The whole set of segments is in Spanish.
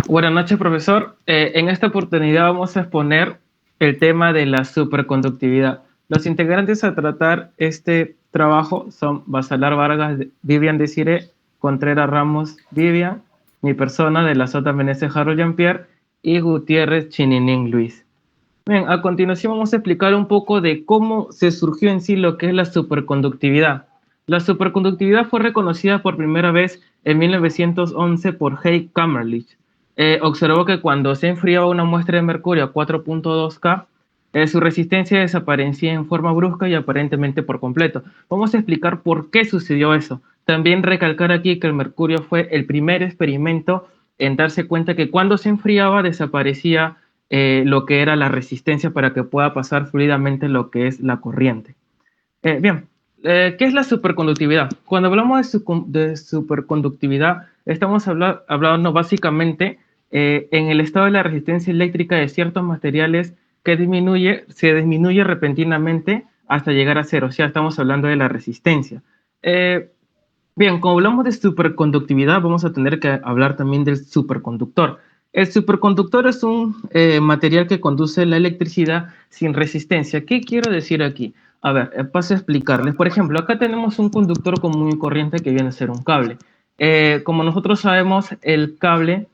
Buenas noches, profesor. En esta oportunidad vamos a exponer el tema de la superconductividad. Los integrantes a tratar este trabajo son Basalar Vargas, Vivian Desiree, Contreras Ramos, Vivian, mi persona de la Sota Meneses Harold Jean-Pierre y Gutiérrez Chininín Luis. Bien, a continuación vamos a explicar un poco de cómo se surgió en sí lo que es la superconductividad. La superconductividad fue reconocida por primera vez en 1911 por Hay Kamerlitz. Observó que cuando se enfriaba una muestra de mercurio a 4.2 K, su resistencia desaparecía en forma brusca y aparentemente por completo. Vamos a explicar por qué sucedió eso. También recalcar aquí que el mercurio fue el primer experimento en darse cuenta que cuando se enfriaba desaparecía lo que era la resistencia para que pueda pasar fluidamente lo que es la corriente. Bien, ¿qué es la superconductividad? Cuando hablamos de superconductividad, estamos hablando básicamente en el estado de la resistencia eléctrica de ciertos materiales que se disminuye repentinamente hasta llegar a cero. O sea, estamos hablando de la resistencia. Bien, como hablamos de superconductividad, vamos a tener que hablar también del superconductor. El superconductor es un material que conduce la electricidad sin resistencia. ¿Qué quiero decir aquí? A ver, paso a explicarles. Por ejemplo, acá tenemos un conductor común y corriente que viene a ser un cable. Como nosotros sabemos, el cable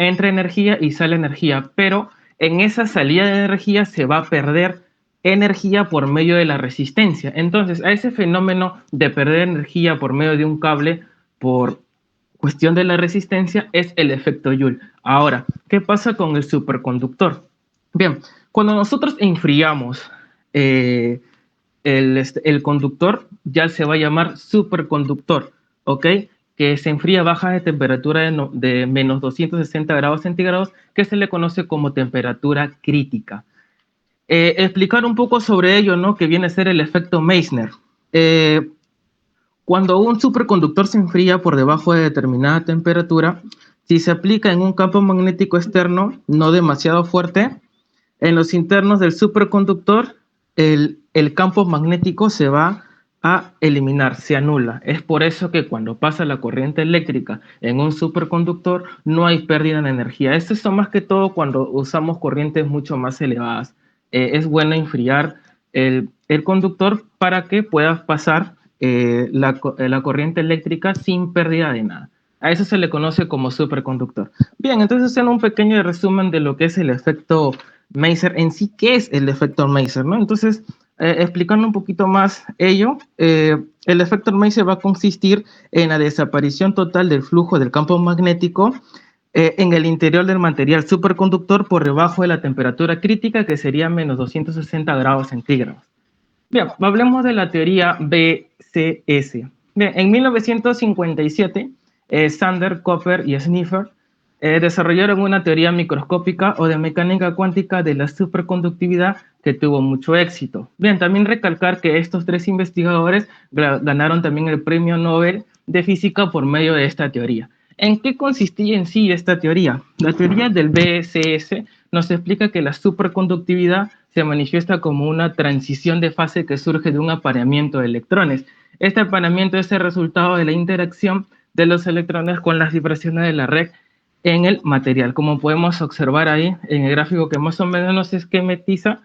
entra energía y sale energía, pero en esa salida de energía se va a perder energía por medio de la resistencia. Entonces, a ese fenómeno de perder energía por medio de un cable por cuestión de la resistencia es el efecto Joule. Ahora, ¿qué pasa con el superconductor? Bien, cuando nosotros enfriamos el conductor, ya se va a llamar superconductor, ¿ok? Que se enfría a bajas de temperatura de menos 260 grados centígrados, que se le conoce como temperatura crítica. Explicar un poco sobre ello, ¿no? Que viene a ser el efecto Meissner. Cuando un superconductor se enfría por debajo de determinada temperatura, si se aplica en un campo magnético externo no demasiado fuerte, en los internos del superconductor, el campo magnético se va a eliminar, se anula. Es por eso que cuando pasa la corriente eléctrica en un superconductor no hay pérdida de energía. Esto es más que todo cuando usamos corrientes mucho más elevadas. Es bueno enfriar el conductor para que pueda pasar la corriente eléctrica sin pérdida de nada. A eso se le conoce como superconductor. Bien, entonces en un pequeño resumen de lo que es el efecto Meissner en sí. ¿Qué es el efecto Meissner, ¿no? Entonces, explicando un poquito más ello, el efecto Meissner va a consistir en la desaparición total del flujo del campo magnético en el interior del material superconductor por debajo de la temperatura crítica, que sería menos 260 grados centígrados. Bien, hablemos de la teoría BCS. Bien, en 1957, Sander, Cooper y Sniffer desarrollaron una teoría microscópica o de mecánica cuántica de la superconductividad que tuvo mucho éxito. Bien, también recalcar que estos tres investigadores ganaron también el premio Nobel de Física por medio de esta teoría. ¿En qué consistía en sí esta teoría? La teoría del BCS nos explica que la superconductividad se manifiesta como una transición de fase que surge de un apareamiento de electrones. Este apareamiento es el resultado de la interacción de los electrones con las vibraciones de la red en el material, como podemos observar ahí en el gráfico que más o menos nos esquematiza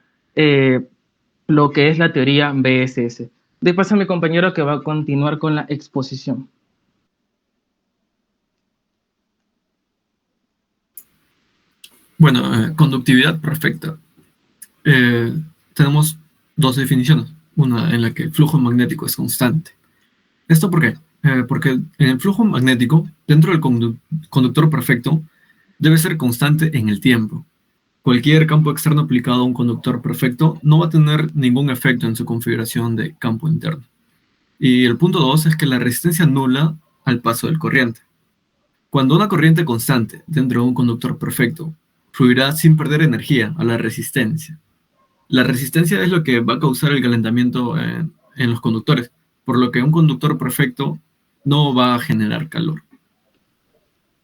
lo que es la teoría BSS. De paso a mi compañero que va a continuar con la exposición. Bueno, conductividad perfecta. Tenemos dos definiciones. Una en la que el flujo magnético es constante. ¿Esto por qué? Porque en el flujo magnético, dentro del conductor perfecto, debe ser constante en el tiempo. Cualquier campo externo aplicado a un conductor perfecto no va a tener ningún efecto en su configuración de campo interno. Y el punto 2 es que la resistencia nula al paso del corriente. Cuando una corriente constante dentro de un conductor perfecto fluirá sin perder energía a la resistencia. La resistencia es lo que va a causar el calentamiento en los conductores, por lo que un conductor perfecto no va a generar calor.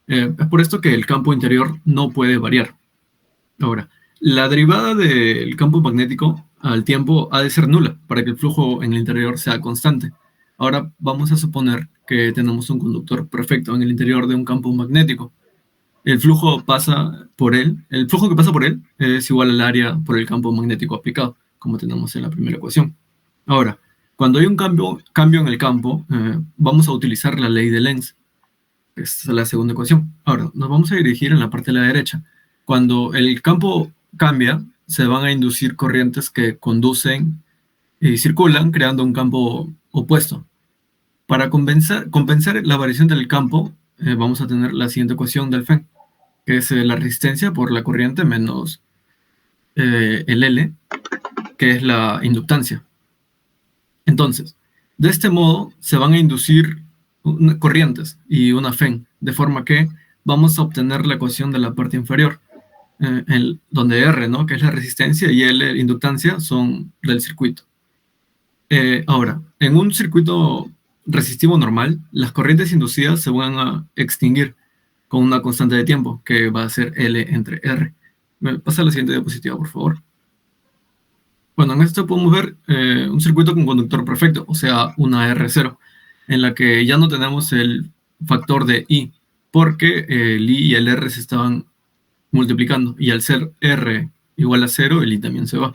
Es por esto que el campo interior no puede variar. Ahora, la derivada del campo magnético al tiempo ha de ser nula para que el flujo en el interior sea constante. Ahora vamos a suponer que tenemos un conductor perfecto en el interior de un campo magnético. el flujo pasa por él, el flujo que pasa por él es igual al área por el campo magnético aplicado, como tenemos en la primera ecuación. Ahora, cuando hay un cambio en el campo, vamos a utilizar la ley de Lenz. Esta es la segunda ecuación. Ahora, nos vamos a dirigir en la parte de la derecha. Cuando el campo cambia, se van a inducir corrientes que conducen y circulan, creando un campo opuesto. Para compensar la variación del campo, vamos a tener la siguiente ecuación del FEN, que es la resistencia por la corriente menos el L, que es la inductancia. Entonces, de este modo se van a inducir corrientes y una FEN, de forma que vamos a obtener la ecuación de la parte inferior, donde R, ¿no?, que es la resistencia, y L, la inductancia, son del circuito. Ahora, en un circuito resistivo normal, las corrientes inducidas se van a extinguir con una constante de tiempo, que va a ser L entre R. ¿Me pasa la siguiente diapositiva, por favor? Bueno, en esto podemos ver un circuito con conductor perfecto, o sea, una R0, en la que ya no tenemos el factor de I, porque el I y el R se estaban multiplicando, y al ser R igual a 0, el I también se va.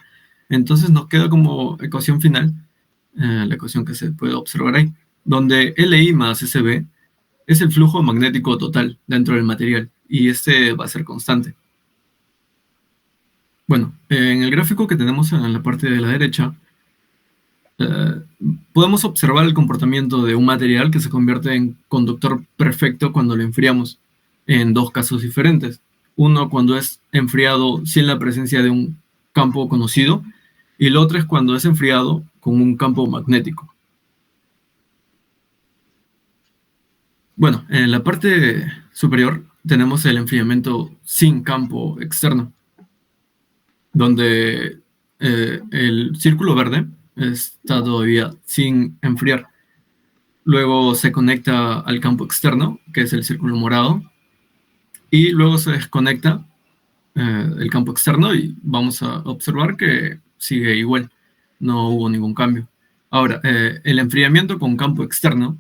Entonces nos queda como ecuación final, la ecuación que se puede observar ahí, donde LI más SB es el flujo magnético total dentro del material, y este va a ser constante. Bueno, en el gráfico que tenemos en la parte de la derecha, podemos observar el comportamiento de un material que se convierte en conductor perfecto cuando lo enfriamos, en dos casos diferentes. Uno cuando es enfriado sin la presencia de un campo conocido, y el otro es cuando es enfriado con un campo magnético. Bueno, en la parte superior tenemos el enfriamiento sin campo externo, donde el círculo verde está todavía sin enfriar. Luego se conecta al campo externo, que es el círculo morado, y luego se desconecta el campo externo y vamos a observar que sigue igual, no hubo ningún cambio. Ahora, el enfriamiento con campo externo,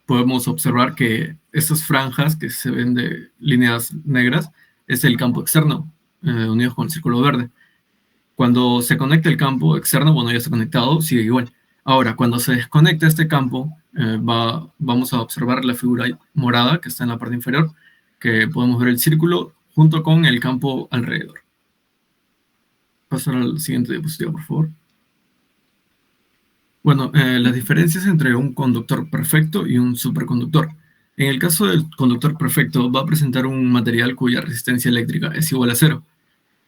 podemos observar que estas franjas que se ven de líneas negras es el campo externo, unidos con el círculo verde. Cuando se conecta el campo externo, bueno, ya está conectado, sigue igual. Ahora, cuando se desconecta este campo, vamos a observar la figura morada que está en la parte inferior, que podemos ver el círculo junto con el campo alrededor. Pasar al siguiente diapositiva, por favor. Bueno, las diferencias entre un conductor perfecto y un superconductor. En el caso del conductor perfecto, va a presentar un material cuya resistencia eléctrica es igual a 0.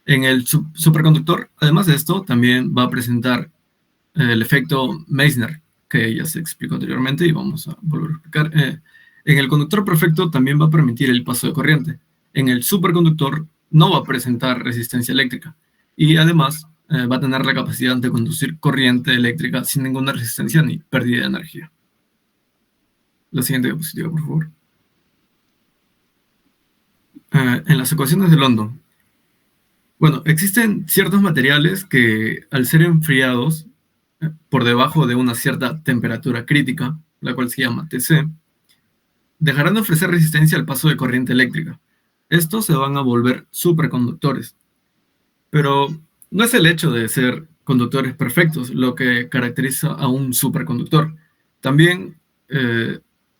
En el superconductor, además de esto, también va a presentar el efecto Meissner, que ya se explicó anteriormente y vamos a volver a explicar. En el conductor perfecto también va a permitir el paso de corriente. En el superconductor no va a presentar resistencia eléctrica y además va a tener la capacidad de conducir corriente eléctrica sin ninguna resistencia ni pérdida de energía. La siguiente diapositiva, por favor. En las ecuaciones de London. Bueno, existen ciertos materiales que al ser enfriados por debajo de una cierta temperatura crítica, la cual se llama TC, dejarán de ofrecer resistencia al paso de corriente eléctrica. Estos se van a volver superconductores. Pero no es el hecho de ser conductores perfectos lo que caracteriza a un superconductor. También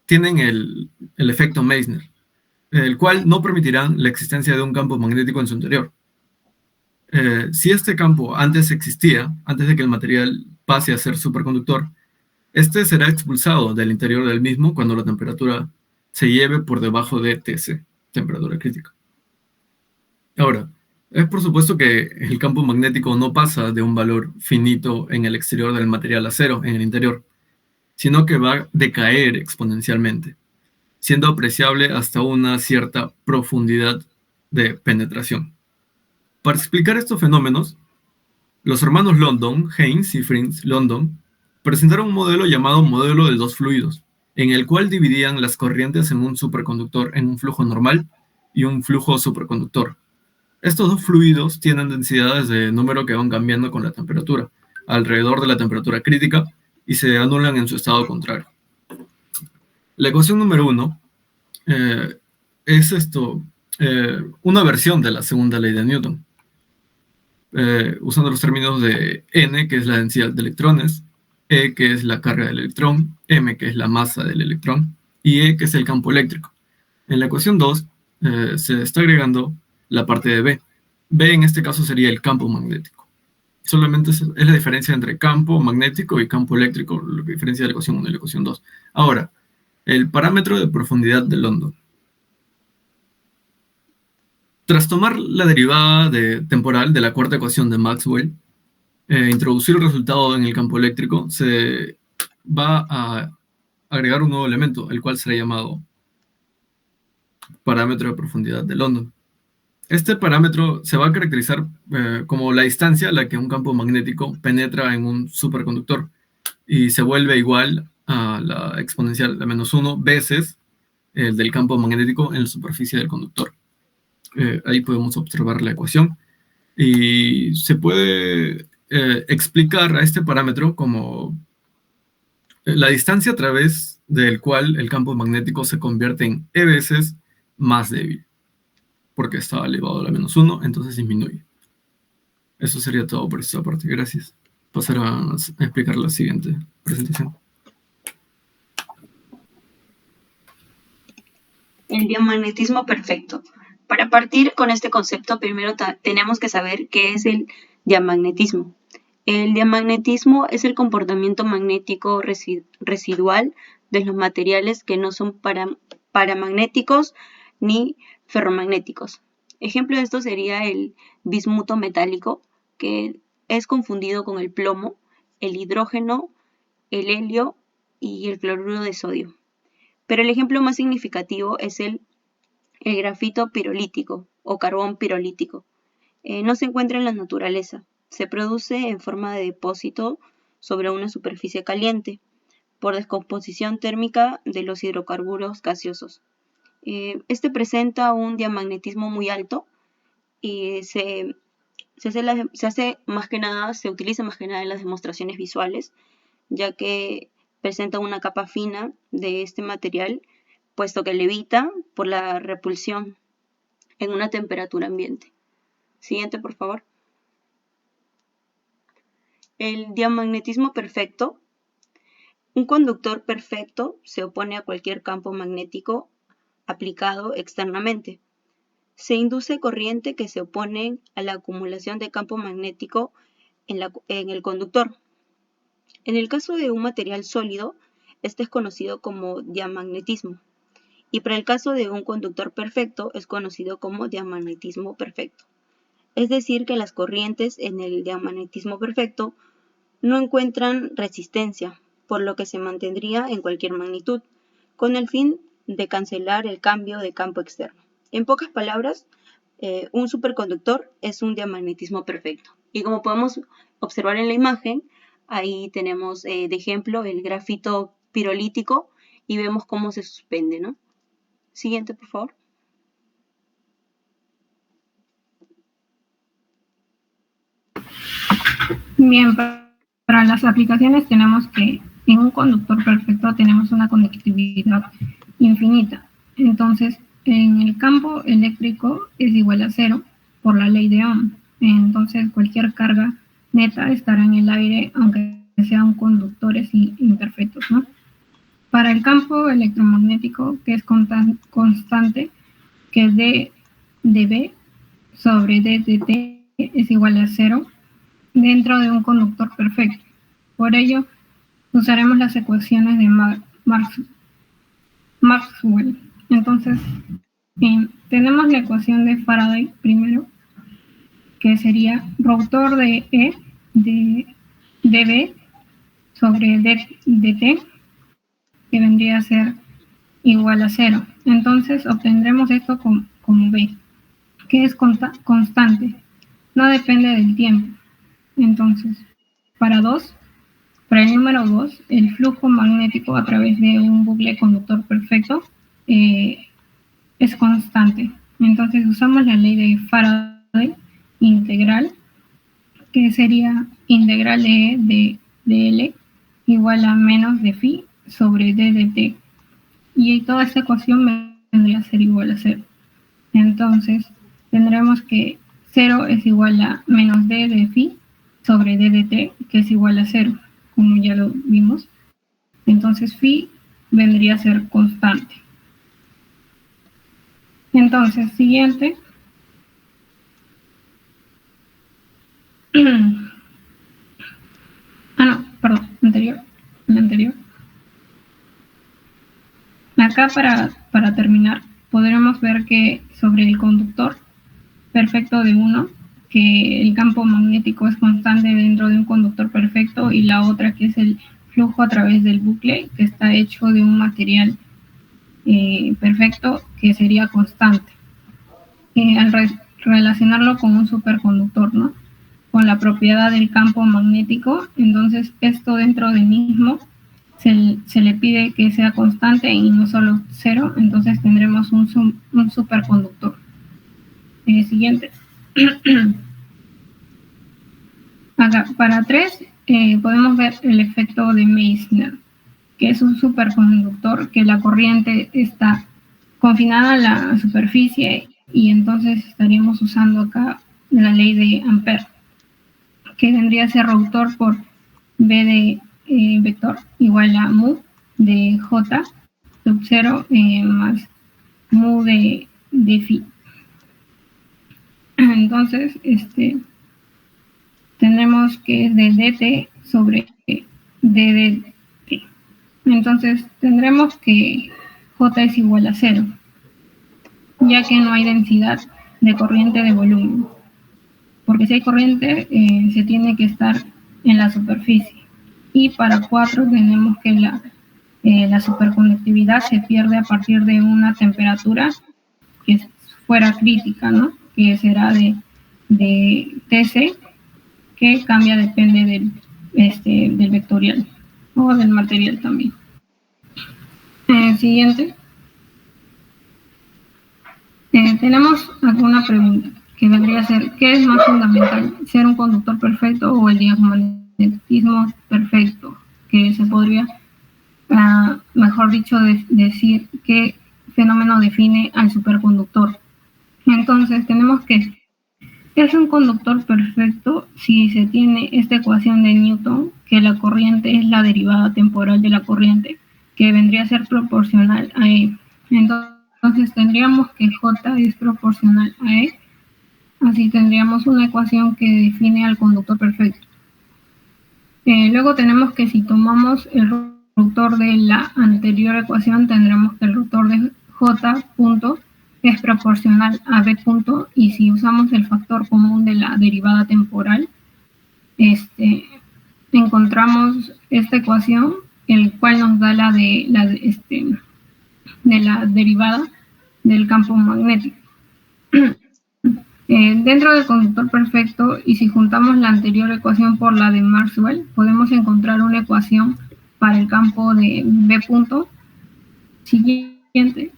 tienen el efecto Meissner, el cual no permitirá la existencia de un campo magnético en su interior. Si este campo antes existía, antes de que el material pase a ser superconductor, este será expulsado del interior del mismo cuando la temperatura se lleve por debajo de TC, temperatura crítica. Ahora, es por supuesto que el campo magnético no pasa de un valor finito en el exterior del material a 0 en el interior, sino que va a decaer exponencialmente, siendo apreciable hasta una cierta profundidad de penetración. Para explicar estos fenómenos, los hermanos London, Haynes y Fritz London, presentaron un modelo llamado modelo de dos fluidos, en el cual dividían las corrientes en un superconductor en un flujo normal y un flujo superconductor. Estos dos fluidos tienen densidades de número que van cambiando con la temperatura, alrededor de la temperatura crítica, y se anulan en su estado contrario. La ecuación número 1 es una versión de la segunda ley de Newton, usando los términos de N, que es la densidad de electrones, E, que es la carga del electrón, M, que es la masa del electrón, y E, que es el campo eléctrico. En la ecuación 2 se está agregando la parte de B. B en este caso sería el campo magnético. Solamente es la diferencia entre campo magnético y campo eléctrico, lo que diferencia de la ecuación 1 y la ecuación 2. Ahora, el parámetro de profundidad de London. Tras tomar la derivada temporal de la cuarta ecuación de Maxwell, introducir el resultado en el campo eléctrico, se va a agregar un nuevo elemento, el cual será llamado parámetro de profundidad de London. Este parámetro se va a caracterizar como la distancia a la que un campo magnético penetra en un superconductor y se vuelve igual a la exponencial de -1 veces el del campo magnético en la superficie del conductor. Ahí podemos observar la ecuación y se puede explicar a este parámetro como la distancia a través del cual el campo magnético se convierte en E veces más débil, porque está elevado a la -1, entonces disminuye. Eso sería todo por esta parte. Gracias. Pasar a explicar la siguiente presentación. El diamagnetismo perfecto. Para partir con este concepto, primero tenemos que saber qué es el diamagnetismo. El diamagnetismo es el comportamiento magnético residual de los materiales que no son paramagnéticos ni ferromagnéticos. Ejemplo de esto sería el bismuto metálico, que es confundido con el plomo, el hidrógeno, el helio y el cloruro de sodio. Pero el ejemplo más significativo es el grafito pirolítico o carbón pirolítico. No se encuentra en la naturaleza. Se produce en forma de depósito sobre una superficie caliente por descomposición térmica de los hidrocarburos gaseosos. Este presenta un diamagnetismo muy alto y se utiliza más que nada en las demostraciones visuales, ya que presenta una capa fina de este material, puesto que levita por la repulsión en una temperatura ambiente. Siguiente, por favor. El diamagnetismo perfecto. Un conductor perfecto se opone a cualquier campo magnético aplicado externamente. Se induce corriente que se opone a la acumulación de campo magnético en el conductor. En el caso de un material sólido, este es conocido como diamagnetismo. Y para el caso de un conductor perfecto, es conocido como diamagnetismo perfecto. Es decir, que las corrientes en el diamagnetismo perfecto no encuentran resistencia, por lo que se mantendría en cualquier magnitud, con el fin de cancelar el cambio de campo externo. En pocas palabras, un superconductor es un diamagnetismo perfecto. Y como podemos observar en la imagen, ahí tenemos de ejemplo el grafito pirolítico y vemos cómo se suspende, ¿no? Siguiente, por favor. Bien, para las aplicaciones tenemos que en un conductor perfecto tenemos una conductividad infinita. Entonces, en el campo eléctrico es igual a 0 por la ley de Ohm. Entonces, cualquier carga neta estará en el aire, aunque sean conductores imperfectos, ¿no? Para el campo electromagnético, que es constante, que es dB sobre d de t es igual a 0 dentro de un conductor perfecto. Por ello, usaremos las ecuaciones de Maxwell. Entonces, tenemos la ecuación de Faraday primero, que sería rotor de E de dB sobre dt, que vendría a ser igual a 0. Entonces, obtendremos esto como B, que es constante, no depende del tiempo. Entonces, para el número 2, el flujo magnético a través de un bucle conductor perfecto es constante. Entonces, usamos la ley de Faraday integral, que sería integral de E de L igual a menos de phi sobre d de t. Y toda esta ecuación me vendría a ser igual a 0. Entonces, tendremos que 0 es igual a menos d de phi sobre d de t, que es igual a 0, como ya lo vimos. Entonces, phi vendría a ser constante. Entonces, siguiente. Anterior. Acá para terminar, podremos ver que sobre el conductor perfecto de 1, que el campo magnético es constante dentro de un conductor perfecto, y la otra que es el flujo a través del bucle, que está hecho de un material perfecto, que sería constante. Al relacionarlo con un superconductor, ¿no?, con la propiedad del campo magnético, entonces esto dentro del mismo se le pide que sea constante y no solo 0, entonces tendremos un superconductor. Siguiente. Acá, para 3, podemos ver el efecto de Meissner, que es un superconductor que la corriente está confinada a la superficie, y entonces estaríamos usando acá la ley de Ampère, que vendría a ser rotor por B de vector igual a mu de J sub 0 más mu de phi. Entonces, tendremos que es de dt sobre d de t. Entonces, tendremos que J es igual a 0, ya que no hay densidad de corriente de volumen. Porque si hay corriente, se tiene que estar en la superficie. Y para 4 tenemos que la superconductividad se pierde a partir de una temperatura que fuera crítica, ¿no?, que será de Tc, que cambia, depende del vectorial o del material también. Siguiente. Tenemos alguna pregunta que vendría a ser: ¿qué es más fundamental, ser un conductor perfecto o el diamagnetismo perfecto? Que se podría, mejor dicho, decir qué fenómeno define al superconductor. Entonces tenemos que es un conductor perfecto si se tiene esta ecuación de Newton, que la corriente es la derivada temporal de la corriente, que vendría a ser proporcional a E. Entonces tendríamos que J es proporcional a E. Así tendríamos una ecuación que define al conductor perfecto. Luego tenemos que si tomamos el rotor de la anterior ecuación, tendremos que el rotor de J punto es proporcional a B punto, y si usamos el factor común de la derivada temporal, encontramos esta ecuación, el cual nos da de la derivada del campo magnético. Dentro del conductor perfecto, y si juntamos la anterior ecuación por la de Maxwell, podemos encontrar una ecuación para el campo de B punto. Siguiente.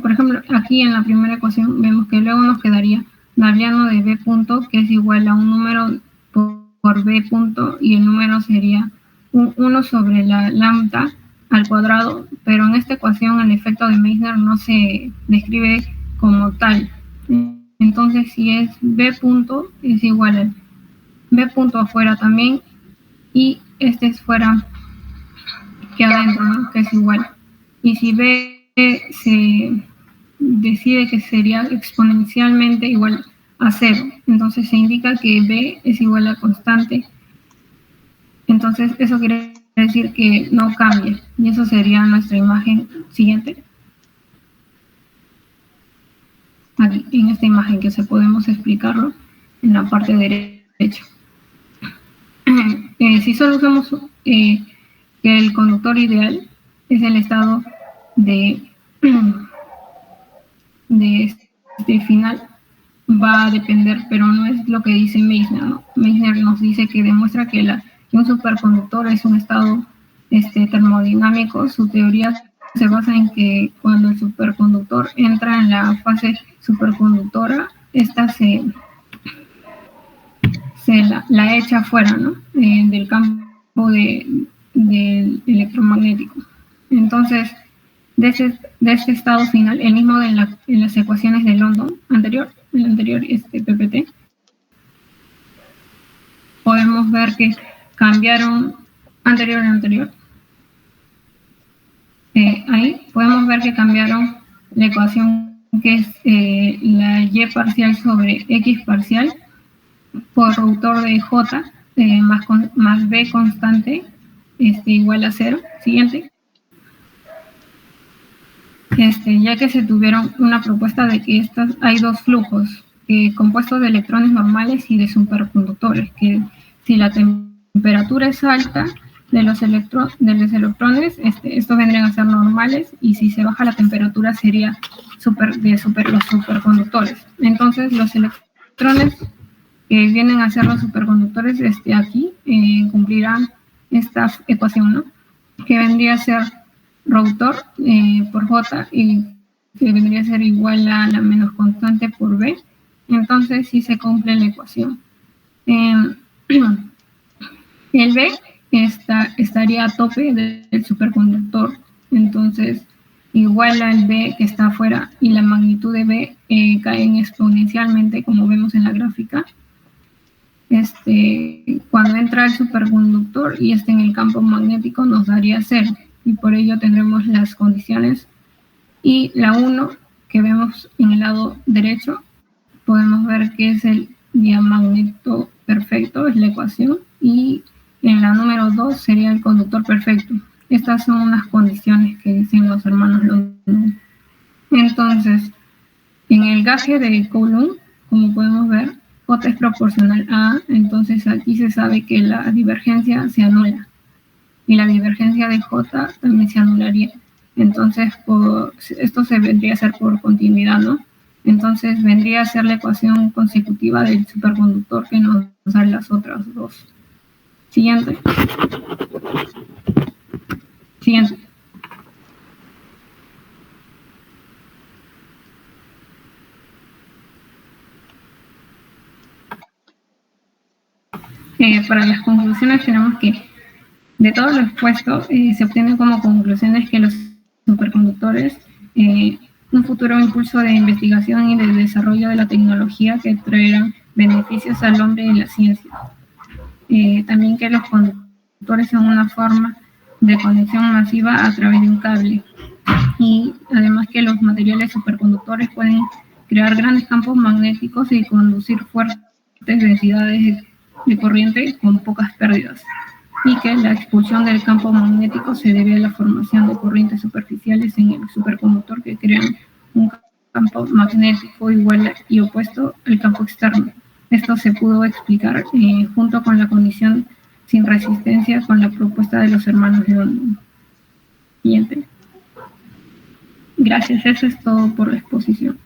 Por ejemplo, aquí en la primera ecuación vemos que luego nos quedaría Naviano de B punto, que es igual a un número por B punto, y el número sería 1 sobre la lambda al cuadrado, pero en esta ecuación el efecto de Meissner no se describe como tal. Entonces, si es B punto, es igual a B punto afuera también, y este es fuera que adentro, ¿no?, que es igual. Y si B se decide que sería exponencialmente igual a 0, entonces se indica que B es igual a constante. Entonces eso quiere decir que no cambia, y eso sería nuestra imagen siguiente. Aquí, en esta imagen, que se podemos explicarlo en la parte derecha. Si solo usamos que el conductor ideal es el estado de final, va a depender, pero no es lo que dice Meissner, ¿no? Meissner nos dice que demuestra que un superconductor es un estado termodinámico. Su teoría se basa en que cuando el superconductor entra en la fase superconductora, esta la echa fuera, ¿no?, del campo del electromagnético. Entonces, de este estado final, el mismo en las ecuaciones de London anterior, el anterior PPT, podemos ver que cambiaron anterior. Ahí podemos ver que cambiaron la ecuación que es la y parcial sobre x parcial por rotor de j más b constante igual a 0. Siguiente. Ya que se tuvieron una propuesta de que hay dos flujos compuestos de electrones normales y de superconductores, que si la temperatura es alta de los electrones, estos vendrían a ser normales, y si se baja la temperatura sería los superconductores. Entonces los electrones que vienen a ser los superconductores aquí cumplirán esta ecuación, ¿no? Que vendría a ser rotor por J, y que vendría a ser igual a la menos constante por B. Entonces sí se cumple la ecuación. El B estaría a tope del superconductor, entonces igual al B que está afuera, y la magnitud de B caen exponencialmente, como vemos en la gráfica. Cuando entra el superconductor y en el campo magnético nos daría 0, y por ello tendremos las condiciones. Y la 1 que vemos en el lado derecho, podemos ver que es el diamagneto perfecto, es la ecuación, y en la número 2 sería el conductor perfecto. Estas son unas condiciones que dicen los hermanos London. Entonces, en el gaje de Coulomb, como podemos ver, J es proporcional a A, entonces aquí se sabe que la divergencia se anula, y la divergencia de J también se anularía. Entonces, esto se vendría a ser por continuidad, ¿no? Entonces, vendría a ser la ecuación consecutiva del superconductor que nos da las otras dos. Siguiente. Para las conclusiones tenemos que de todo lo expuesto se obtienen como conclusiones que los superconductores, un futuro impulso de investigación y de desarrollo de la tecnología que traerán beneficios al hombre y la ciencia. También que los conductores son una forma de conexión masiva a través de un cable, y además que los materiales superconductores pueden crear grandes campos magnéticos y conducir fuertes densidades de corriente con pocas pérdidas, y que la expulsión del campo magnético se debe a la formación de corrientes superficiales en el superconductor que crean un campo magnético igual y opuesto al campo externo. Esto se pudo explicar junto con la condición sin resistencia con la propuesta de los hermanos London. Siguiente. Gracias, eso es todo por la exposición.